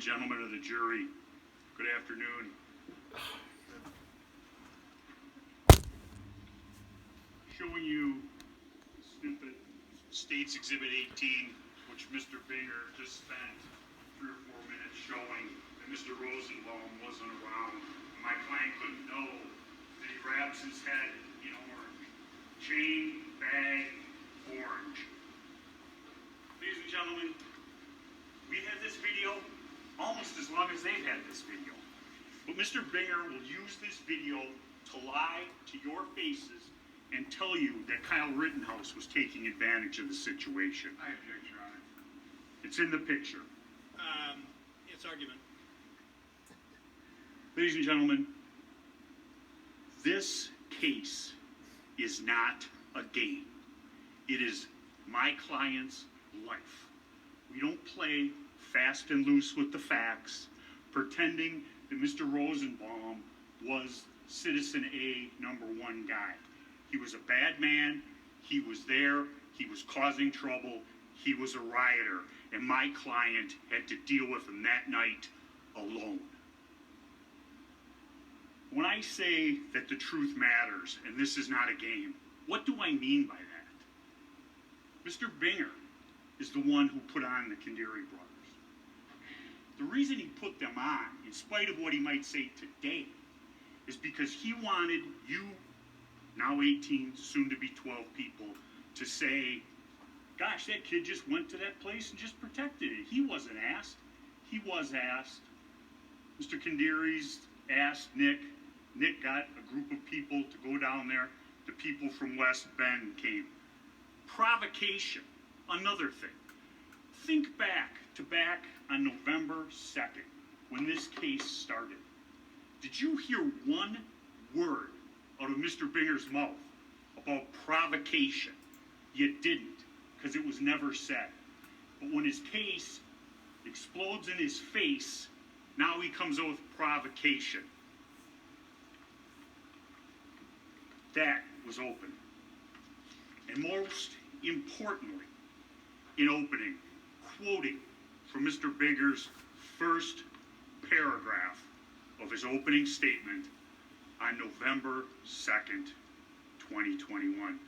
and gentlemen of the jury, good afternoon. Showing you a snippet, State's Exhibit 18, which Mr. Binger just spent 3 or 4 minutes showing that Mr. Rosenbaum wasn't around. My client couldn't know that he wraps his head in orange. Chain, bag, orange. Ladies and gentlemen, we've had this video almost as long as they've had this video. But Mr. Binger will use this video to lie to your faces and tell you that Kyle Rittenhouse was taking advantage of the situation. I object, Your Honor. It's in the picture. It's argument. Ladies and gentlemen, this case is not a game. It is my client's life. We don't play fast and loose with the facts, pretending that Mr. Rosenbaum was Citizen A #1 guy. He was a bad man. He was there. He was causing trouble. He was a rioter. And my client had to deal with him that night alone. When I say that the truth matters and this is not a game, what do I mean by that? Mr. Binger is the one who put on the Kandiri brothers. The reason he put them on, in spite of what he might say today, is because he wanted you, now 18, soon to be 12 people, to say, gosh, that kid just went to that place and just protected it. He wasn't asked. He was asked. Mr. Kandiri's asked Nick. Nick got a group of people to go down there. The people from West Bend came. Provocation, another thing. Think back on November 2nd, when this case started. Did you hear one word out of Mr. Binger's mouth about provocation? You didn't, because it was never said. But when his case explodes in his face, now he comes out with provocation. That was open. And most importantly, in opening, quoting from Mr. Binger's first paragraph of his opening statement on November 2nd, 2021.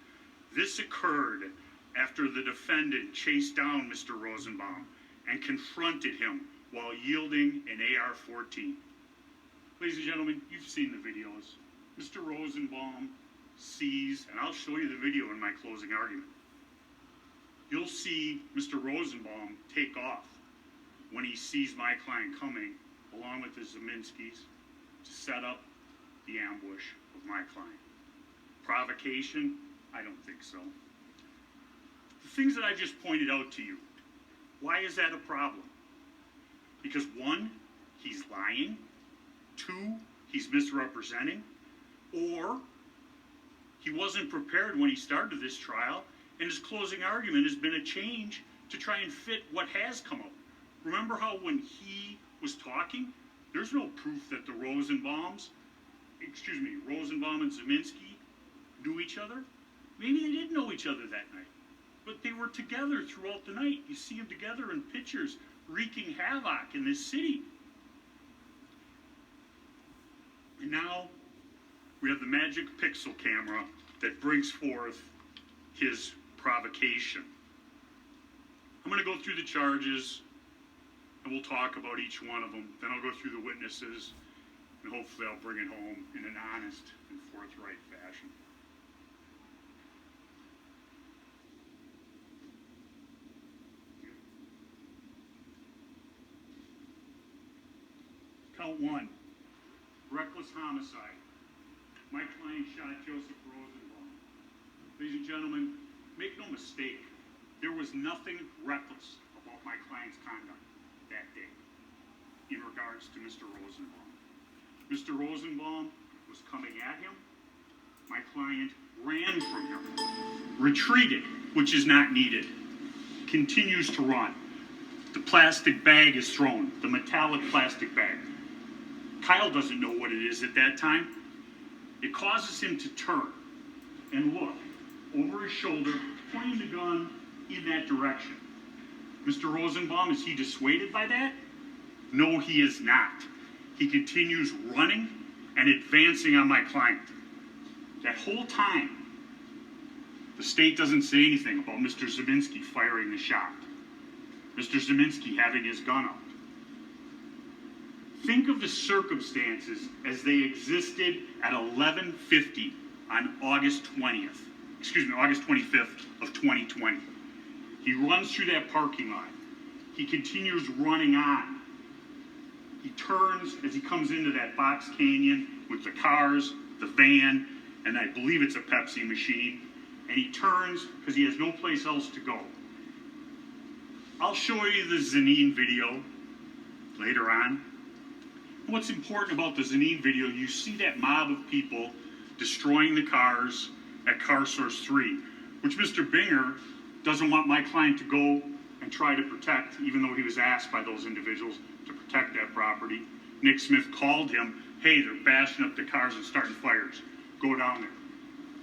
This occurred after the defendant chased down Mr. Rosenbaum and confronted him while yielding an AR-14. Ladies and gentlemen, you've seen the videos. Mr. Rosenbaum sees, and I'll show you the video in my closing argument. You'll see Mr. Rosenbaum take off when he sees my client coming, along with the Zeminskis, to set up the ambush of my client. Provocation? I don't think so. The things that I just pointed out to you, why is that a problem? Because 1, he's lying. 2, he's misrepresenting. Or he wasn't prepared when he started this trial, and his closing argument has been a change to try and fit what has come up. Remember how when he was talking, there's no proof that the Rosenbaum and Zeminski knew each other? Maybe they didn't know each other that night, but they were together throughout the night. You see them together in pictures, wreaking havoc in this city. And now we have the magic pixel camera that brings forth his provocation. I'm going to go through the charges, and we'll talk about each one of them. Then I'll go through the witnesses, and hopefully I'll bring it home in an honest and forthright fashion. Count 1, reckless homicide. My client shot Joseph Rosenbaum. Ladies and gentlemen, make no mistake, there was nothing reckless about my client's conduct that day in regards to Mr. Rosenbaum. Mr. Rosenbaum was coming at him. My client ran from him, retreated, which is not needed, continues to run. The plastic bag is thrown, the metallic plastic bag. Kyle doesn't know what it is at that time. It causes him to turn and look over his shoulder, pointing the gun in that direction. Mr. Rosenbaum, is he dissuaded by that? No, he is not. He continues running and advancing on my client. That whole time, the state doesn't say anything about Mr. Zeminski firing the shot. Mr. Zeminski having his gun up. Think of the circumstances as they existed at 11:50 on August 25th of 2020. He runs through that parking lot. He continues running on. He turns as he comes into that box canyon with the cars, the van, and I believe it's a Pepsi machine. And he turns because he has no place else to go. I'll show you the Zanin video later on. What's important about the Zanin video, you see that mob of people destroying the cars at Car Source 3, which Mr. Binger doesn't want my client to go and try to protect, even though he was asked by those individuals to protect that property. Nick Smith called him, hey, they're bashing up the cars and starting fires. Go down there.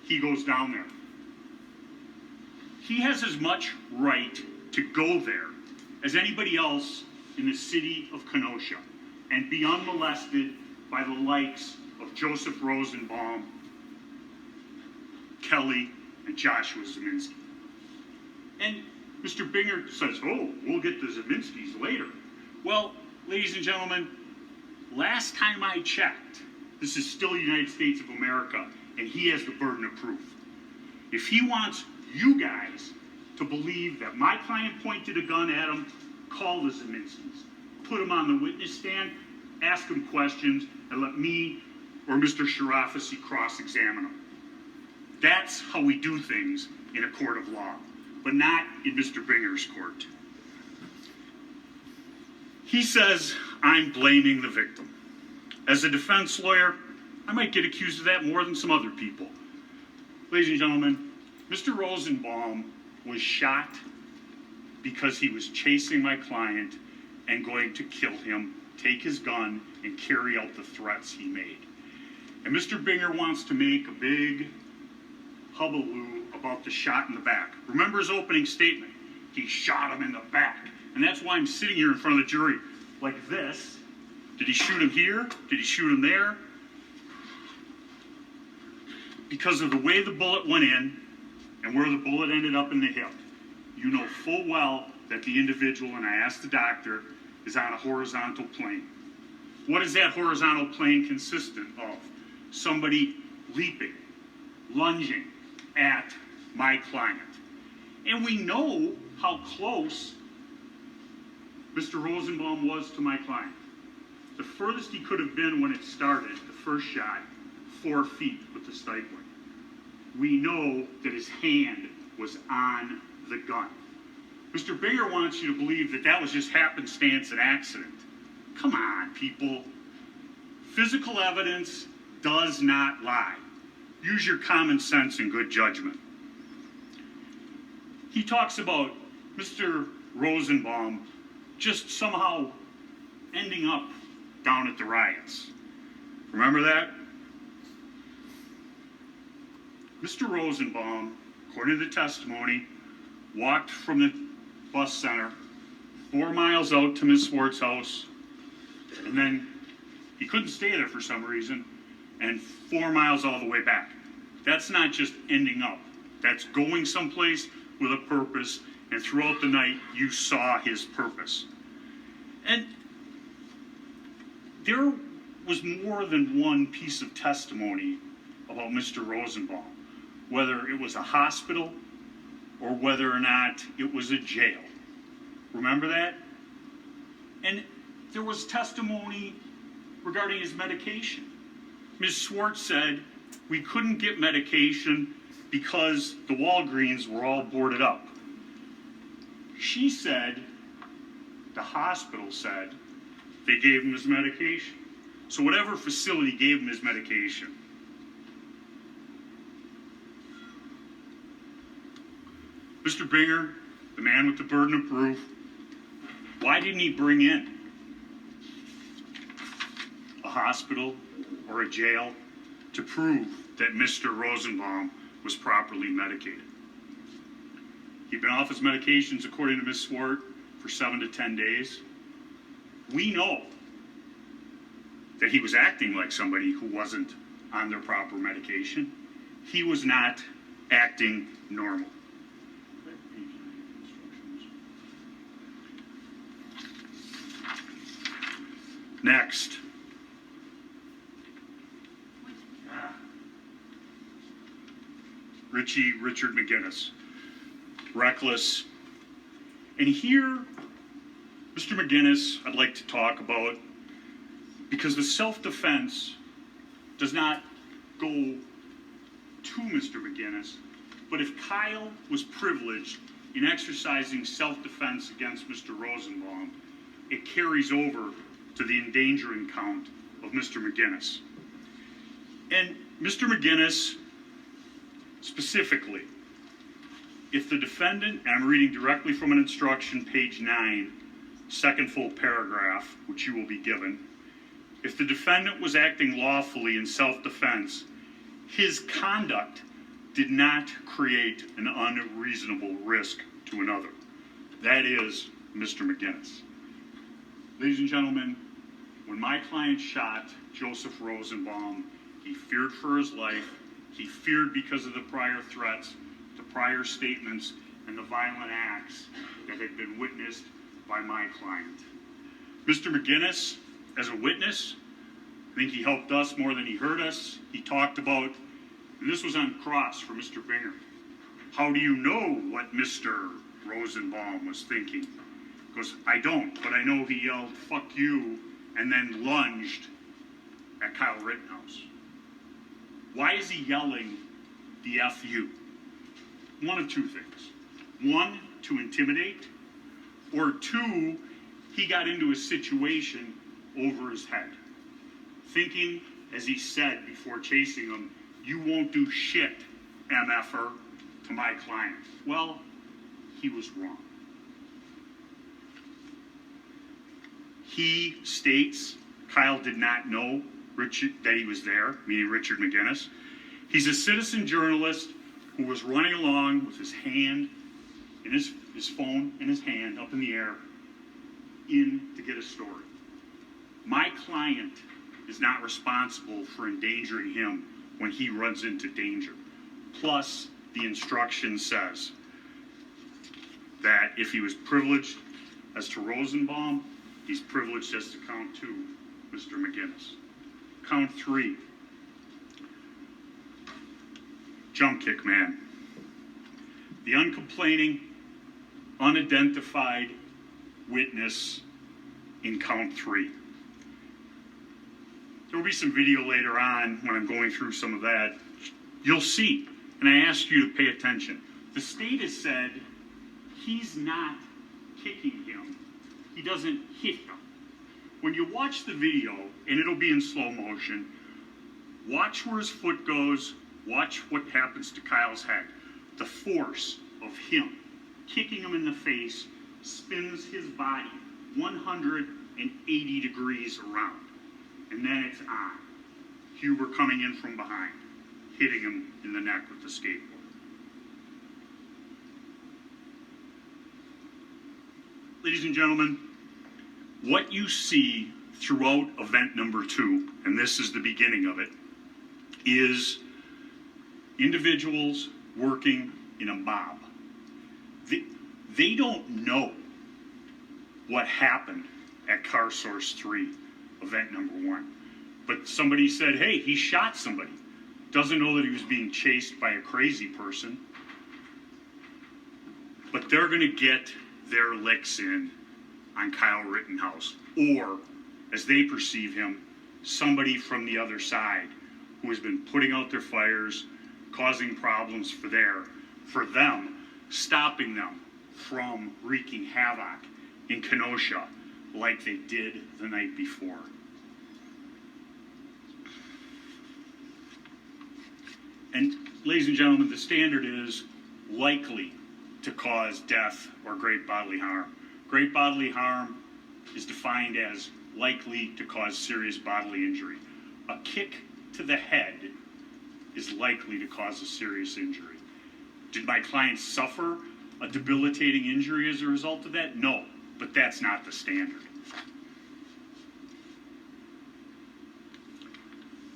He goes down there. He has as much right to go there as anybody else in the city of Kenosha and be unmolested by the likes of Joseph Rosenbaum, Kelly, and Joshua Zeminski. And Mr. Binger says, oh, we'll get the Zeminskis later. Well, ladies and gentlemen, last time I checked, this is still the United States of America, and he has the burden of proof. If he wants you guys to believe that my client pointed a gun at him, call the Zeminskis, put him on the witness stand, ask him questions, and let me or Mr. Sharafasi cross-examine him. That's how we do things in a court of law, but not in Mr. Binger's court. He says, I'm blaming the victim. As a defense lawyer, I might get accused of that more than some other people. Ladies and gentlemen, Mr. Rosenbaum was shot because he was chasing my client and going to kill him, take his gun, and carry out the threats he made. And Mr. Binger wants to make a big hullabaloo about the shot in the back. Remember his opening statement? He shot him in the back. And that's why I'm sitting here in front of the jury like this. Did he shoot him here? Did he shoot him there? Because of the way the bullet went in and where the bullet ended up in the hip, you know full well that the individual, and I asked the doctor, is on a horizontal plane. What is that horizontal plane consistent of? Somebody leaping, lunging at my client. And we know how close Mr. Rosenbaum was to my client. The furthest he could have been when it started, the first shot, 4 feet with the stifling. We know that his hand was on the gun. Mr. Binger wants you to believe that that was just happenstance and accident. Come on, people. Physical evidence does not lie. Use your common sense and good judgment. He talks about Mr. Rosenbaum just somehow ending up down at the riots. Remember that? Mr. Rosenbaum, according to the testimony, walked from the bus center 4 miles out to Ms. Swartz's house, and then he couldn't stay there for some reason, and 4 miles all the way back. That's not just ending up. That's going someplace with a purpose, and throughout the night, you saw his purpose. And there was more than one piece of testimony about Mr. Rosenbaum, whether it was a hospital or whether or not it was a jail. Remember that? And there was testimony regarding his medication. Ms. Swartz said we couldn't get medication because the Walgreens were all boarded up. She said, the hospital said, they gave him his medication. So whatever facility gave him his medication. Mr. Binger, the man with the burden of proof, why didn't he bring in a hospital or a jail to prove that Mr. Rosenbaum was properly medicated? He'd been off his medications, according to Ms. Swart, for 7 to 10 days. We know that he was acting like somebody who wasn't on their proper medication. He was not acting normal. Next. Richard McGinnis. Reckless. And here, Mr. McGinnis, I'd like to talk about, because the self-defense does not go to Mr. McGinnis, but if Kyle was privileged in exercising self-defense against Mr. Rosenbaum, it carries over to the endangering count of Mr. McGinnis. And Mr. McGinnis, specifically, if the defendant, and I'm reading directly from an instruction, page 9, second full paragraph, which you will be given, if the defendant was acting lawfully in self-defense, his conduct did not create an unreasonable risk to another. That is Mr. McGinnis. Ladies and gentlemen, when my client shot Joseph Rosenbaum, he feared for his life. He feared because of the prior threats, the prior statements, and the violent acts that had been witnessed by my client. Mr. McGinnis, as a witness, I think he helped us more than he hurt us. He talked about, and this was on cross for Mr. Binger, how do you know what Mr. Rosenbaum was thinking? He goes, I don't, but I know he yelled, fuck you, and then lunged at Kyle Rittenhouse. Why is he yelling the FU? One of two things. One, to intimidate, or two, he got into a situation over his head. Thinking, as he said before chasing him, you won't do shit, MFer, to my client. Well, he was wrong. He states Kyle did not know that he was there, meaning Richard McGinnis. He's a citizen journalist who was running along with his hand, in his phone in his hand, up in the air, in to get a story. My client is not responsible for endangering him when he runs into danger. Plus, the instruction says that if he was privileged as to Rosenbaum, he's privileged as to count 2, Mr. McGinnis. Count 3, jump kick man. The uncomplaining, unidentified witness in count 3. There will be some video later on when I'm going through some of that. You'll see, and I ask you to pay attention. The state has said he's not kicking him. He doesn't hit him. When you watch the video, and it'll be in slow motion, watch where his foot goes, watch what happens to Kyle's head. The force of him kicking him in the face spins his body 180 degrees around. And then it's on. Huber coming in from behind, hitting him in the neck with the skateboard. Ladies and gentlemen, what you see throughout event number 2, and this is the beginning of it, is individuals working in a mob. They don't know what happened at Car Source 3, event number 1. But somebody said, hey, he shot somebody. Doesn't know that he was being chased by a crazy person. But they're going to get their licks in on Kyle Rittenhouse, or, as they perceive him, somebody from the other side who has been putting out their fires, causing problems for them, stopping them from wreaking havoc in Kenosha like they did the night before. And ladies and gentlemen, the standard is likely to cause death or great bodily harm. Great bodily harm is defined as likely to cause serious bodily injury. A kick to the head is likely to cause a serious injury. Did my client suffer a debilitating injury as a result of that? No, but that's not the standard.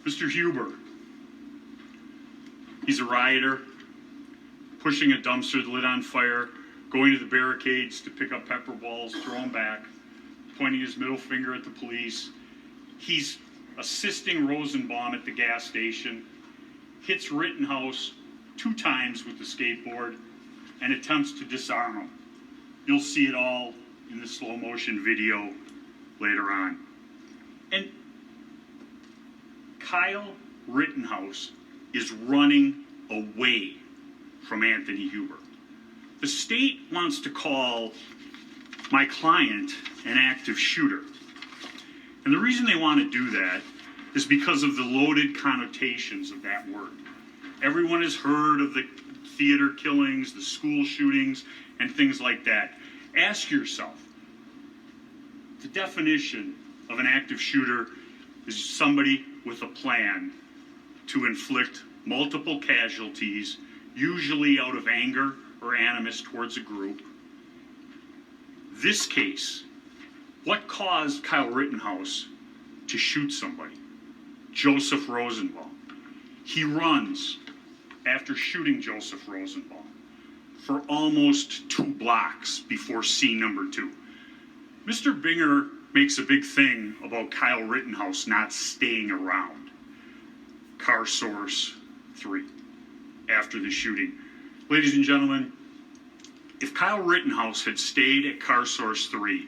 Mr. Huber, he's a rioter, pushing a dumpster that lit on fire, going to the barricades to pick up pepper balls, throw them back, pointing his middle finger at the police. He's assisting Rosenbaum at the gas station, hits Rittenhouse 2 times with the skateboard, and attempts to disarm him. You'll see it all in the slow motion video later on. And Kyle Rittenhouse is running away from Anthony Huber. The state wants to call my client an active shooter. And the reason they want to do that is because of the loaded connotations of that word. Everyone has heard of the theater killings, the school shootings, and things like that. Ask yourself, the definition of an active shooter is somebody with a plan to inflict multiple casualties, usually out of anger or animus towards a group. This case, what caused Kyle Rittenhouse to shoot somebody? Joseph Rosenbaum. He runs after shooting Joseph Rosenbaum for almost 2 blocks before scene number 2. Mr. Binger makes a big thing about Kyle Rittenhouse not staying around Car Source 3 after the shooting. Ladies and gentlemen, if Kyle Rittenhouse had stayed at Car Source 3,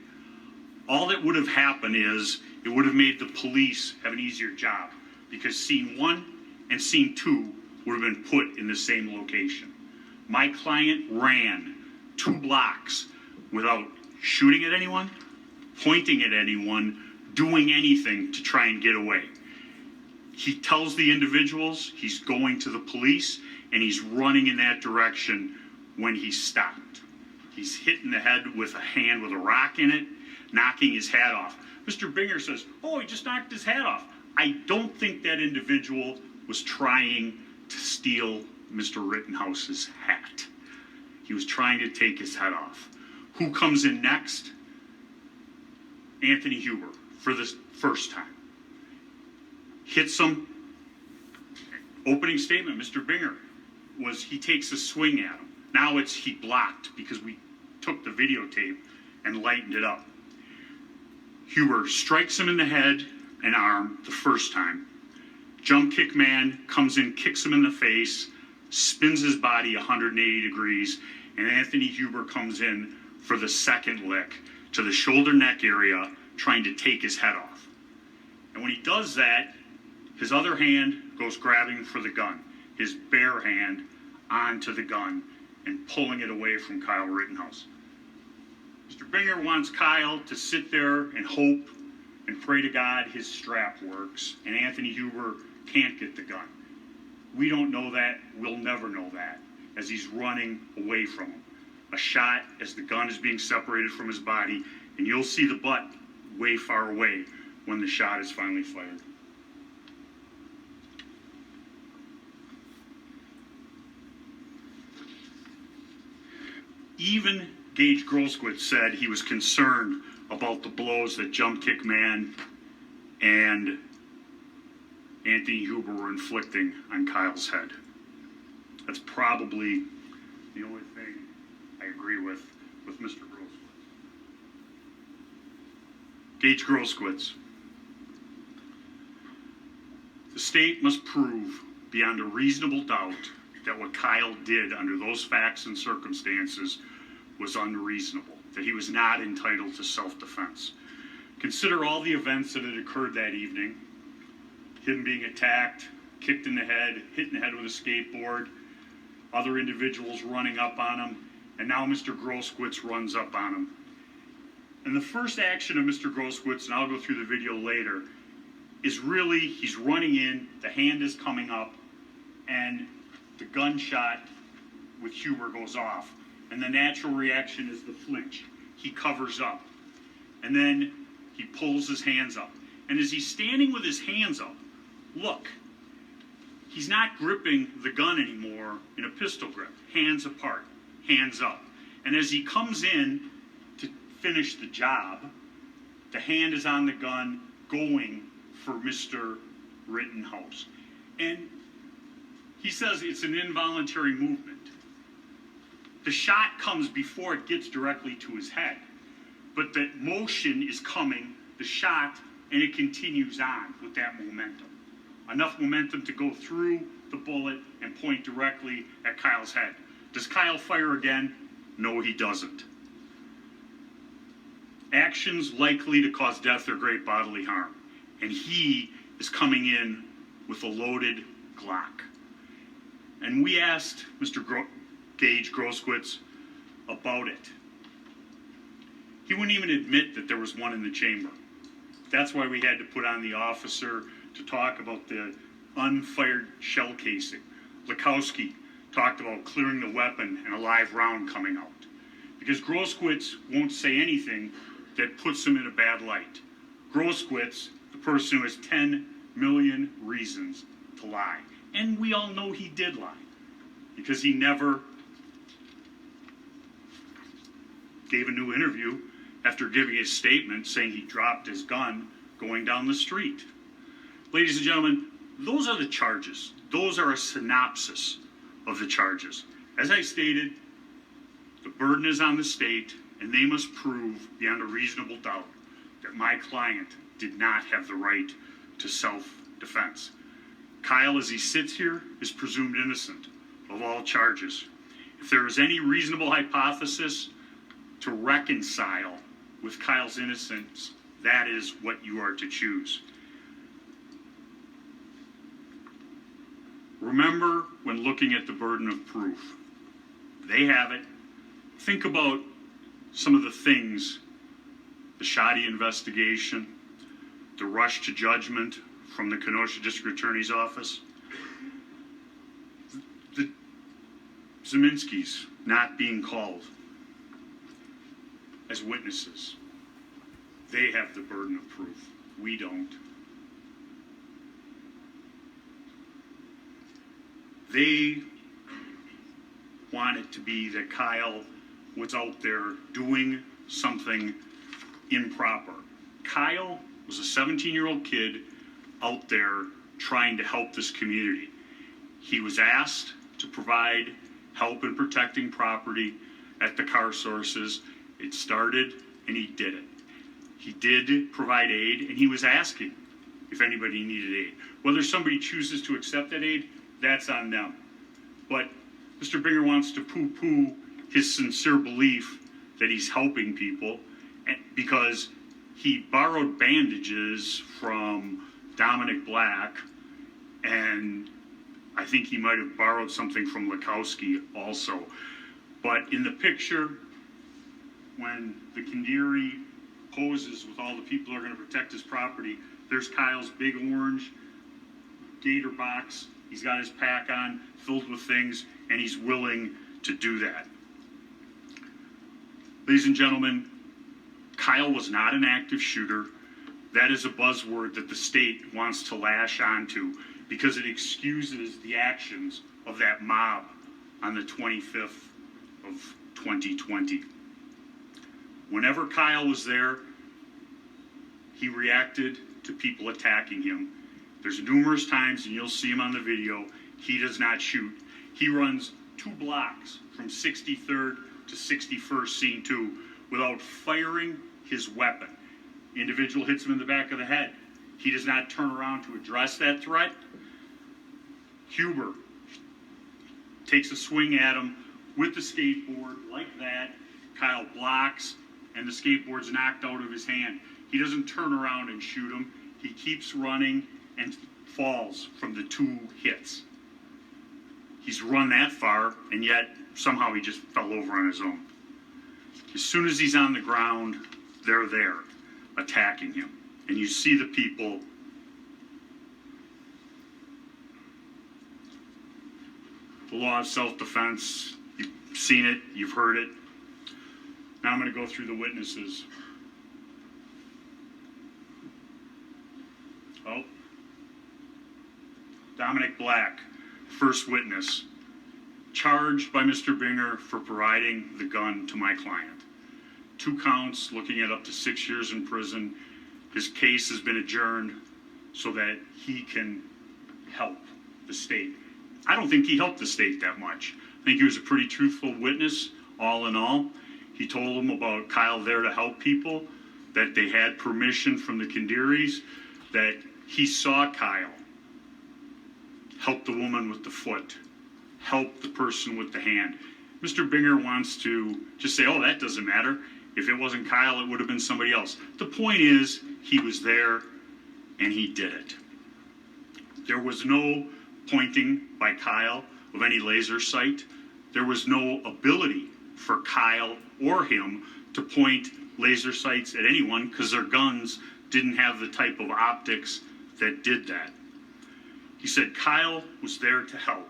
all that would have happened is it would have made the police have an easier job, because scene 1 and scene 2 would have been put in the same location. My client ran 2 blocks without shooting at anyone, pointing at anyone, doing anything to try and get away. He tells the individuals he's going to the police, and he's running in that direction when he's stopped. He's hit in the head with a hand with a rock in it, knocking his hat off. Mr. Binger says, oh, he just knocked his hat off. I don't think that individual was trying to steal Mr. Rittenhouse's hat. He was trying to take his head off. Who comes in next? Anthony Huber, for the first time. Hits him. Opening statement, Mr. Binger, was he takes a swing at him. Now it's he blocked, because we took the videotape and lightened it up. Huber strikes him in the head and arm the first time. Jump kick man comes in, kicks him in the face, spins his body 180 degrees, and Anthony Huber comes in for the second lick to the shoulder neck area, trying to take his head off. And when he does that, his other hand goes grabbing for the gun, his bare hand onto the gun and pulling it away from Kyle Rittenhouse. Mr. Binger wants Kyle to sit there and hope and pray to God his strap works, and Anthony Huber can't get the gun. We don't know that. We'll never know that, as he's running away from him. A shot as the gun is being separated from his body, and you'll see the butt way far away when the shot is finally fired. Even Gage Grosskowitz said he was concerned about the blows that Jump Kick Man and Anthony Huber were inflicting on Kyle's head. That's probably the only thing I agree with Mr. Grosskowitz. Gage Grosskowitz. The state must prove beyond a reasonable doubt that what Kyle did under those facts and circumstances was unreasonable, that he was not entitled to self-defense. Consider all the events that had occurred that evening. Him being attacked, kicked in the head, hit in the head with a skateboard, other individuals running up on him, and now Mr. Grosskowitz runs up on him. And the first action of Mr. Grosskowitz, and I'll go through the video later, is really, he's running in, the hand is coming up, and the gunshot with Huber goes off. And the natural reaction is the flinch. He covers up. And then he pulls his hands up. And as he's standing with his hands up, look, he's not gripping the gun anymore in a pistol grip. Hands apart, hands up. And as he comes in to finish the job, the hand is on the gun going for Mr. Rittenhouse. And he says it's an involuntary movement. The shot comes before it gets directly to his head. But the motion is coming, the shot, and it continues on with that momentum. Enough momentum to go through the bullet and point directly at Kyle's head. Does Kyle fire again? No, he doesn't. Actions likely to cause death or great bodily harm. And he is coming in with a loaded Glock. And we asked Mr. Gage Groskowitz about it. He wouldn't even admit that there was one in the chamber. That's why we had to put on the officer to talk about the unfired shell casing. Lukowski talked about clearing the weapon and a live round coming out. Because Groskowitz won't say anything that puts him in a bad light. Groskowitz, the person who has 10 million reasons to lie. And we all know he did lie. Because he never gave a new interview after giving his statement saying he dropped his gun going down the street. Ladies and gentlemen, those are the charges. Those are a synopsis of the charges. As I stated, the burden is on the state, and they must prove beyond a reasonable doubt that my client did not have the right to self-defense. Kyle, as he sits here, is presumed innocent of all charges. If there is any reasonable hypothesis to reconcile with Kyle's innocence, that is what you are to choose. Remember, when looking at the burden of proof, they have it. Think about some of the things, the shoddy investigation, the rush to judgment from the Kenosha District Attorney's Office, the Zeminskis not being called as witnesses. They have the burden of proof. We don't. They want it to be that Kyle was out there doing something improper. Kyle was a 17-year-old kid out there trying to help this community. He was asked to provide help in protecting property at the car sources. It started, and he did it. He did provide aid, and he was asking if anybody needed aid. Whether somebody chooses to accept that aid, that's on them. But Mr. Binger wants to poo-poo his sincere belief that he's helping people because he borrowed bandages from Dominic Black, and I think he might have borrowed something from Lukowski also. But in the picture, when the Kandiri poses with all the people who are going to protect his property, there's Kyle's big orange gator box. He's got his pack on, filled with things, and he's willing to do that. Ladies and gentlemen, Kyle was not an active shooter. That is a buzzword that the state wants to lash onto because it excuses the actions of that mob on the 25th of 2020. Whenever Kyle was there, he reacted to people attacking him. There's numerous times, and you'll see him on the video, he does not shoot. He runs 2 blocks from 63rd to 61st Scene 2 without firing his weapon. Individual hits him in the back of the head. He does not turn around to address that threat. Huber takes a swing at him with the skateboard like that. Kyle blocks, and the skateboard's knocked out of his hand. He doesn't turn around and shoot him. He keeps running and falls from the 2 hits. He's run that far, and yet somehow he just fell over on his own. As soon as he's on the ground, they're there attacking him. And you see the people the law of self-defense. You've seen it, you've heard it. Now I'm going to go through the witnesses. Oh. Dominic Black, first witness, charged by Mr. Binger for providing the gun to my client. 2 counts, looking at up to 6 years in prison. His case has been adjourned so that he can help the state. I don't think he helped the state that much. I think he was a pretty truthful witness, all in all. He told them about Kyle there to help people, that they had permission from the Kinderies, that he saw Kyle help the woman with the foot, help the person with the hand. Mr. Binger wants to just say, oh, that doesn't matter. If it wasn't Kyle, it would have been somebody else. The point is, he was there and he did it. There was no pointing by Kyle of any laser sight. There was no ability for Kyle or him to point laser sights at anyone because their guns didn't have the type of optics that did that. He said Kyle was there to help.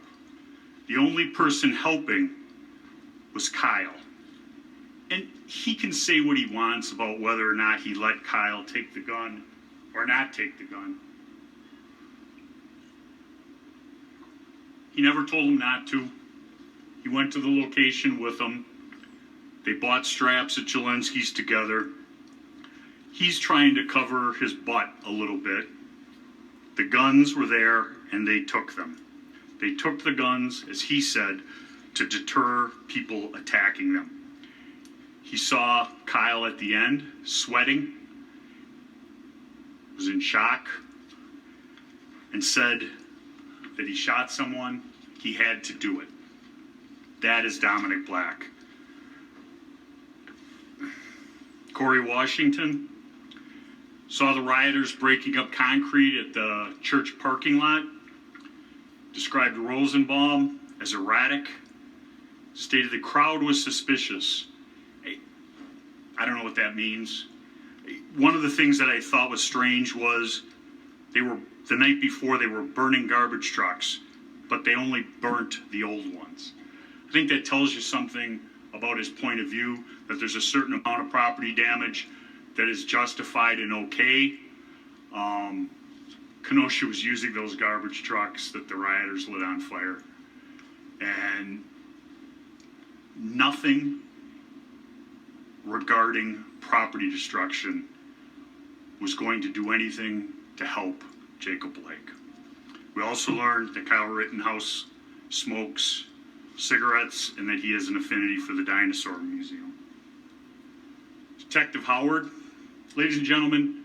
The only person helping was Kyle. And he can say what he wants about whether or not he let Kyle take the gun or not take the gun. He never told him not to. He went to the location with him. They bought straps at Jelensky's together. He's trying to cover his butt a little bit. The guns were there and they took them. They took the guns, as he said, to deter people attacking them. He saw Kyle at the end, sweating, was in shock, and said that he shot someone, he had to do it. That is Dominic Black. Corey Washington saw the rioters breaking up concrete at the church parking lot, described Rosenbaum as erratic, stated the crowd was suspicious. I don't know what that means. One of the things that I thought was strange was the night before they were burning garbage trucks, but they only burnt the old ones. I think that tells you something about his point of view, that there's a certain amount of property damage that is justified and okay. Kenosha was using those garbage trucks that the rioters lit on fire. And nothing regarding property destruction was going to do anything to help Jacob Blake. We also learned that Kyle Rittenhouse smokes cigarettes and that he has an affinity for the Dinosaur Museum. Detective Howard, ladies and gentlemen,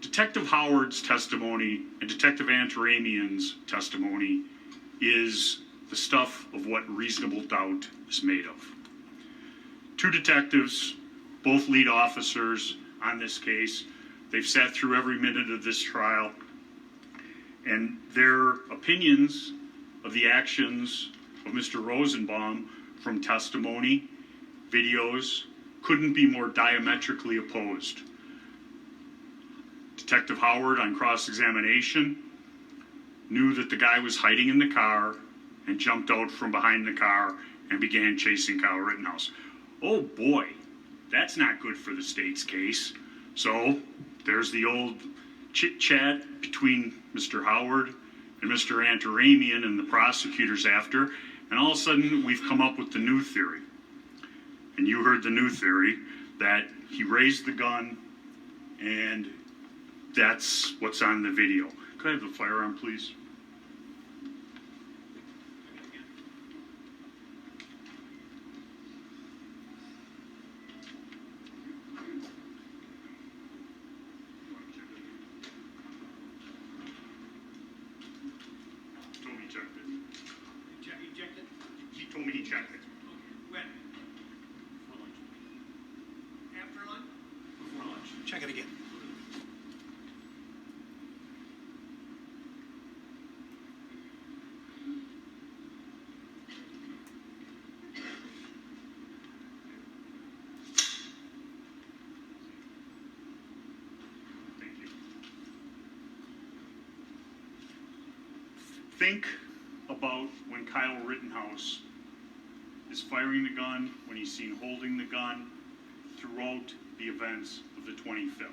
Detective Howard's testimony and Detective Antaramian's testimony is the stuff of what reasonable doubt is made of. Two detectives, both lead officers on this case. They've sat through every minute of this trial, and their opinions of the actions of Mr. Rosenbaum from testimony, videos, couldn't be more diametrically opposed. Detective Howard, on cross-examination, knew that the guy was hiding in the car and jumped out from behind the car and began chasing Kyle Rittenhouse. Oh boy, that's not good for the state's case. So there's the old chit-chat between Mr. Howard and Mr. Antaramian and the prosecutors after, and all of a sudden we've come up with the new theory. And you heard the new theory, that he raised the gun and that's what's on the video. Could I have the flare on, please? Told me he checked it. You checked it? He told me he checked it. When? Before lunch. After lunch? Before lunch. Check it again. Thank you. Think about when Kyle Rittenhouse is firing the gun, when he's seen holding the gun throughout the events of the 25th.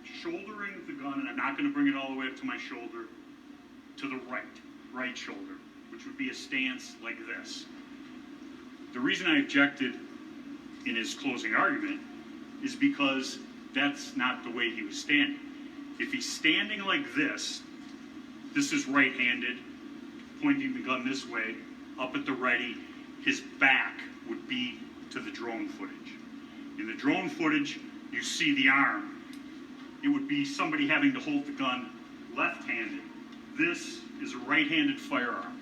Shouldering the gun, and I'm not going to bring it all the way up to my shoulder, to the right shoulder, which would be a stance like this. The reason I objected in his closing argument is because that's not the way he was standing. If he's standing like this is right-handed, pointing the gun this way, up at the ready, his back would be to the drone footage. In the drone footage, you see the arm. It would be somebody having to hold the gun left-handed. This is a right-handed firearm.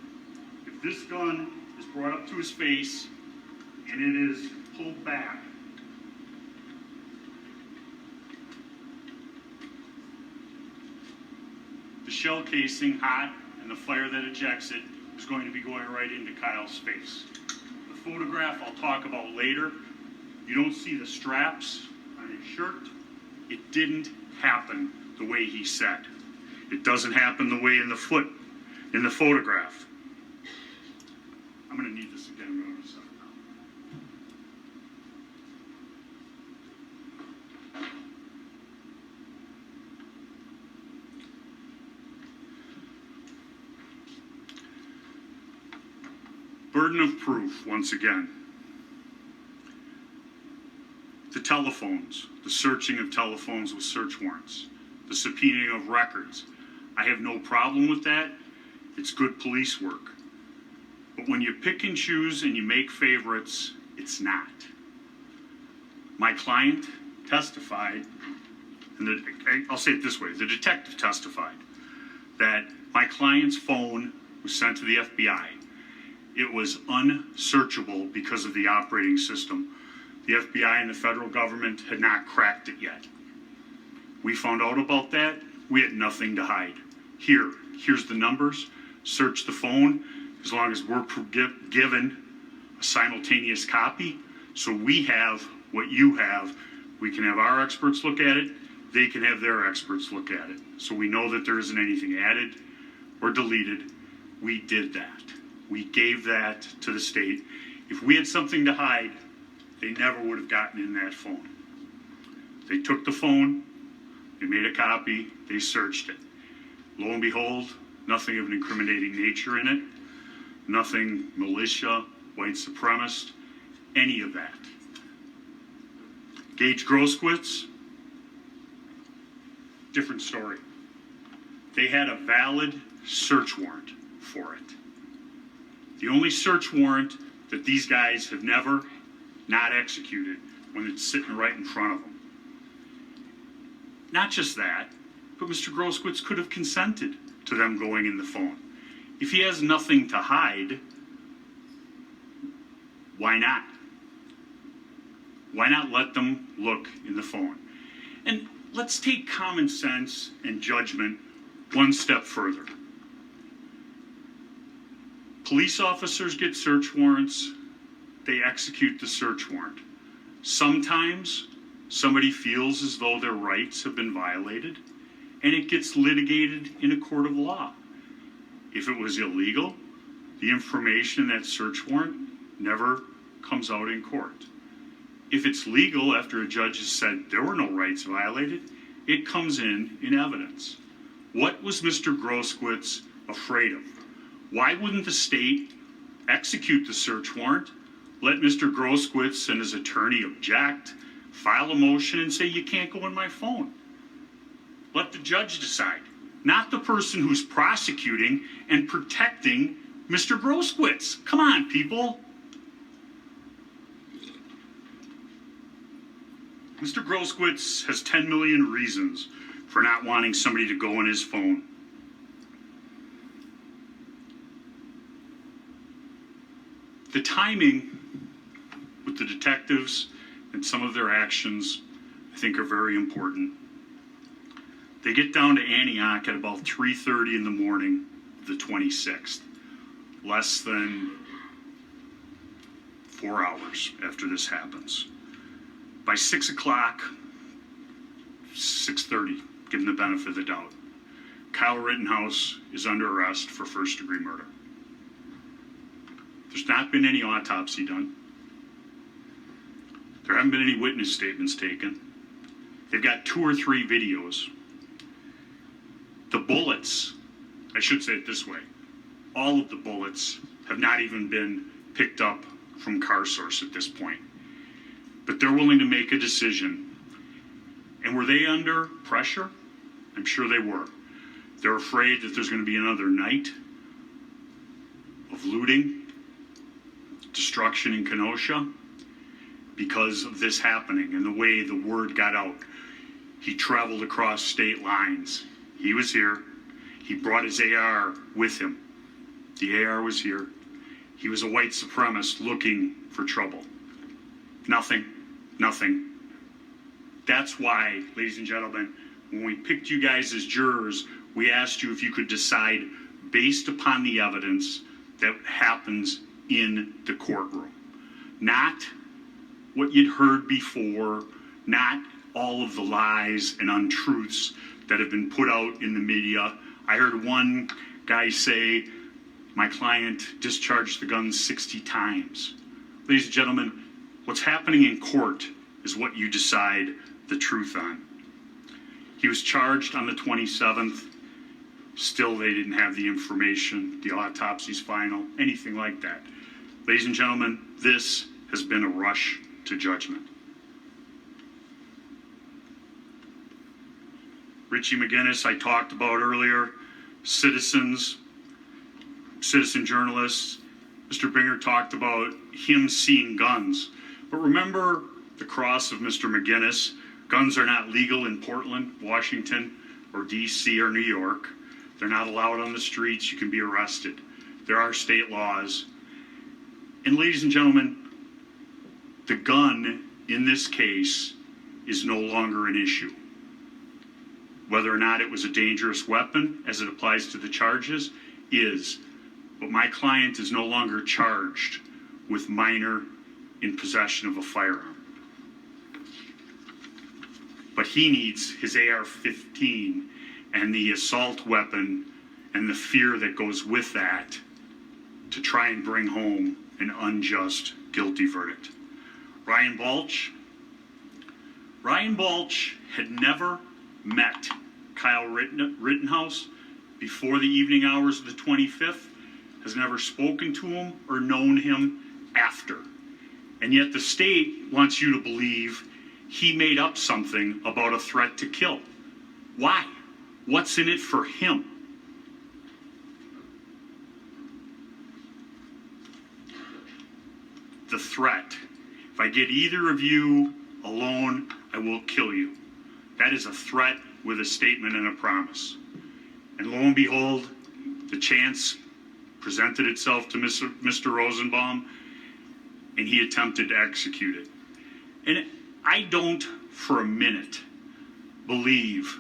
If this gun is brought up to his face and it is pulled back, the shell casing, hot, and the fire that ejects it is going to be going right into Kyle's face. The photograph I'll talk about later. You don't see the straps on his shirt. It didn't happen the way he said. It doesn't happen the way in the photograph. I'm going to need this again. I'm going to set it down. Burden of proof, once again. The telephones, the searching of telephones with search warrants, the subpoenaing of records. I have no problem with that. It's good police work. But when you pick and choose and you make favorites, it's not. My client testified, and I'll say it this way, the detective testified that my client's phone was sent to the FBI. It was unsearchable because of the operating system. The FBI and the federal government had not cracked it yet. We found out about that. We had nothing to hide. Here's the numbers. Search the phone as long as we're given a simultaneous copy. So we have what you have. We can have our experts look at it. They can have their experts look at it. So we know that there isn't anything added or deleted. We did that. We gave that to the state. If we had something to hide, they never would have gotten in that phone. They took the phone, they made a copy, they searched it. Lo and behold, nothing of an incriminating nature in it, nothing militia, white supremacist, any of that. Gage Groskowitz, different story. They had a valid search warrant for it. The only search warrant that these guys have never not executed when it's sitting right in front of them. Not just that, but Mr. Groskowitz could have consented to them going in the phone. If he has nothing to hide, why not? Why not let them look in the phone? And let's take common sense and judgment one step further. Police officers get search warrants. They execute the search warrant. Sometimes somebody feels as though their rights have been violated, and it gets litigated in a court of law. If it was illegal, the information in that search warrant never comes out in court. If it's legal, after a judge has said there were no rights violated, it comes in evidence. What was Mr. Groskowitz afraid of? Why wouldn't the state execute the search warrant, let Mr. Groskowitz and his attorney object, file a motion and say, you can't go in my phone? Let the judge decide, not the person who's prosecuting and protecting Mr. Groskowitz. Come on, people. Mr. Groskowitz has 10 million reasons for not wanting somebody to go in his phone. The timing with the detectives and some of their actions, I think, are very important. They get down to Antioch at about 3:30 in the morning of the 26th, less than 4 hours after this happens. By 6 o'clock, 6:30, give them the benefit of the doubt, Kyle Rittenhouse is under arrest for first-degree murder. There's not been any autopsy done. There haven't been any witness statements taken. They've got 2 or 3 videos. The bullets, I should say it this way, all of the bullets have not even been picked up from car source at this point. But they're willing to make a decision. And were they under pressure? I'm sure they were. They're afraid that there's going to be another night of looting, destruction in Kenosha because of this happening and the way the word got out. He traveled across state lines. He was here. He brought his AR with him. The AR was here. He was a white supremacist looking for trouble. Nothing. Nothing. That's why, ladies and gentlemen, when we picked you guys as jurors, we asked you if you could decide based upon the evidence that happens in the courtroom. Not what you'd heard before, not all of the lies and untruths that have been put out in the media. I heard one guy say, my client discharged the gun 60 times. Ladies and gentlemen, what's happening in court is what you decide the truth on. He was charged on the 27th. Still, they didn't have the information, the autopsy's final, anything like that. Ladies and gentlemen, this has been a rush to judgment. Richie McGinnis, I talked about earlier, citizen journalists. Mr. Binger talked about him seeing guns. But remember the cross of Mr. McGinnis. Guns are not legal in Portland, Washington, or D.C. or New York. They're not allowed on the streets. You can be arrested. There are state laws. And ladies and gentlemen, the gun in this case is no longer an issue. Whether or not it was a dangerous weapon as it applies to the charges is. But my client is no longer charged with minor in possession of a firearm. But he needs his AR-15 and the assault weapon and the fear that goes with that to try and bring home an unjust guilty verdict. Ryan Balch had never met Kyle Rittenhouse before the evening hours of the 25th, has never spoken to him or known him after. And yet the state wants you to believe he made up something about a threat to kill. Why? What's in it for him? The threat. If I get either of you alone, I will kill you. That is a threat with a statement and a promise. And lo and behold, the chance presented itself to Mr. Rosenbaum, and he attempted to execute it. And I don't for a minute believe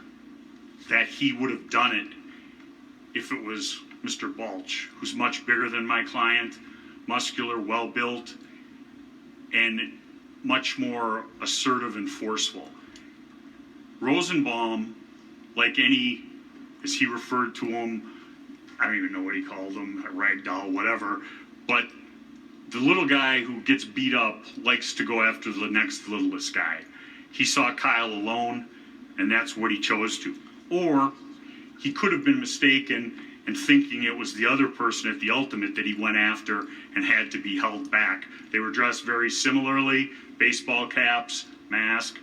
that he would have done it if it was Mr. Balch, who's much bigger than my client, muscular, well-built, and much more assertive and forceful. Rosenbaum, like any, as he referred to him, I don't even know what he called him, a rag doll, whatever, but the little guy who gets beat up likes to go after the next littlest guy. He saw Kyle alone, and that's what he chose to. Or he could have been mistaken and thinking it was the other person at the ultimate that he went after and had to be held back. They were dressed very similarly, baseball caps, mask,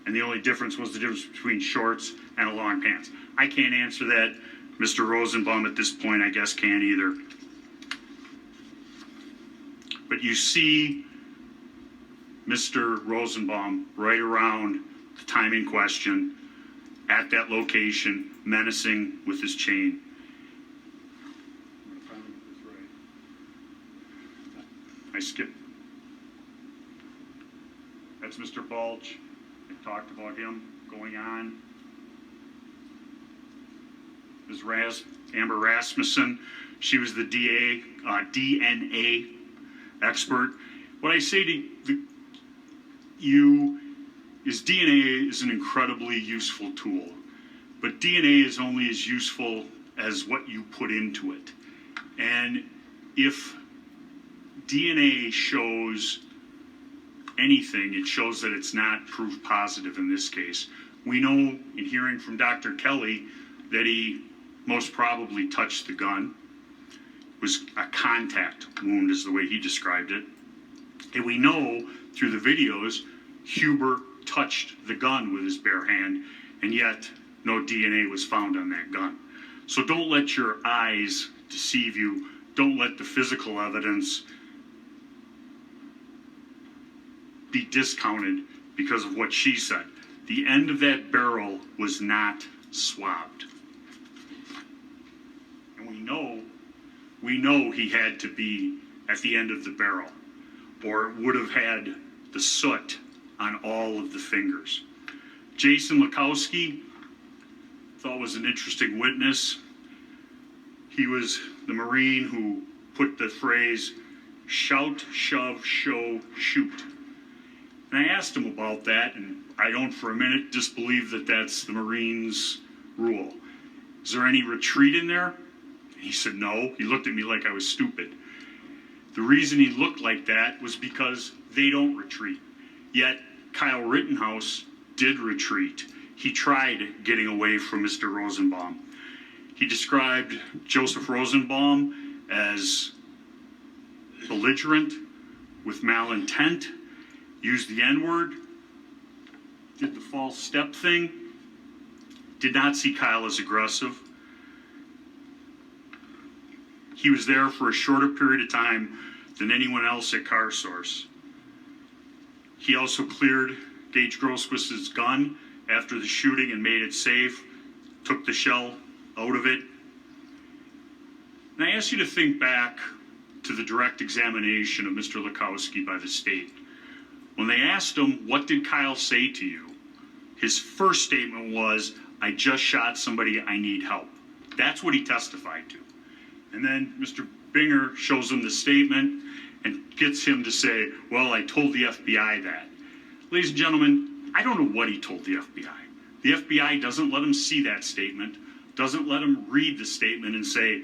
and the only difference was the difference between shorts and a long pants. I can't answer that. Mr. Rosenbaum at this point, I guess, can't either. But you see Mr. Rosenbaum right around the time in question at that location, menacing with his chain. I skipped. That's Mr. Balch. I talked about him going on. Ms. Amber Rasmussen, she was the DNA expert. What I say to you is DNA is an incredibly useful tool, but DNA is only as useful as what you put into it. And if DNA shows anything, it shows that it's not proof positive in this case. We know in hearing from Dr. Kelly that he most probably touched the gun. It was a contact wound is the way he described it. And we know through the videos, Huber touched the gun with his bare hand, and yet no DNA was found on that gun. So don't let your eyes deceive you. Don't let the physical evidence be discounted because of what she said. The end of that barrel was not swabbed. And we know he had to be at the end of the barrel, or it would have had the soot on all of the fingers. Jason Lukowski, thought was an interesting witness. He was the Marine who put the phrase, shout, shove, show, shoot. And I asked him about that, and I don't for a minute disbelieve that that's the Marines' rule. Is there any retreat in there? He said no. He looked at me like I was stupid. The reason he looked like that was because they don't retreat. Yet Kyle Rittenhouse did retreat. He tried getting away from Mr. Rosenbaum. He described Joseph Rosenbaum as belligerent, with malintent, used the N-word, did the false step thing, did not see Kyle as aggressive. He was there for a shorter period of time than anyone else at CarSource. He also cleared Gage Grosquist's gun after the shooting and made it safe, took the shell out of it. And I ask you to think back to the direct examination of Mr. Lukowski by the state. When they asked him, what did Kyle say to you? His first statement was, I just shot somebody, I need help. That's what he testified to. And then Mr. Binger shows him the statement and gets him to say, well, I told the FBI that. Ladies and gentlemen, I don't know what he told the FBI. The FBI doesn't let him see that statement, doesn't let him read the statement and say,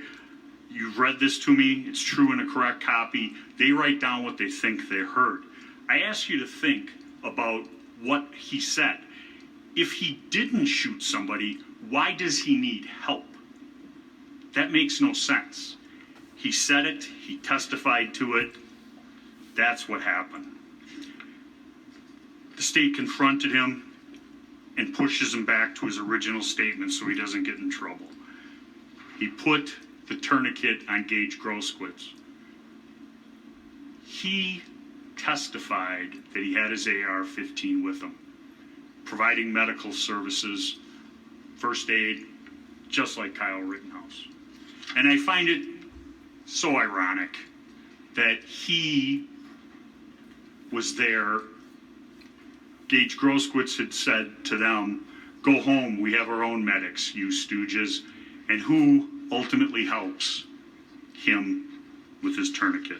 you've read this to me, it's true in a correct copy. They write down what they think they heard. I ask you to think about what he said. If he didn't shoot somebody, why does he need help? That makes no sense. He said it, he testified to it, that's what happened. The state confronted him and pushes him back to his original statement so he doesn't get in trouble. He put the tourniquet on Gage Grosquist. He testified that he had his AR-15 with him, providing medical services, first aid, just like Kyle Rittenhouse. And I find it so ironic that he was there. Gage Grosquist had said to them, go home, we have our own medics, you stooges. And who ultimately helps him with his tourniquet?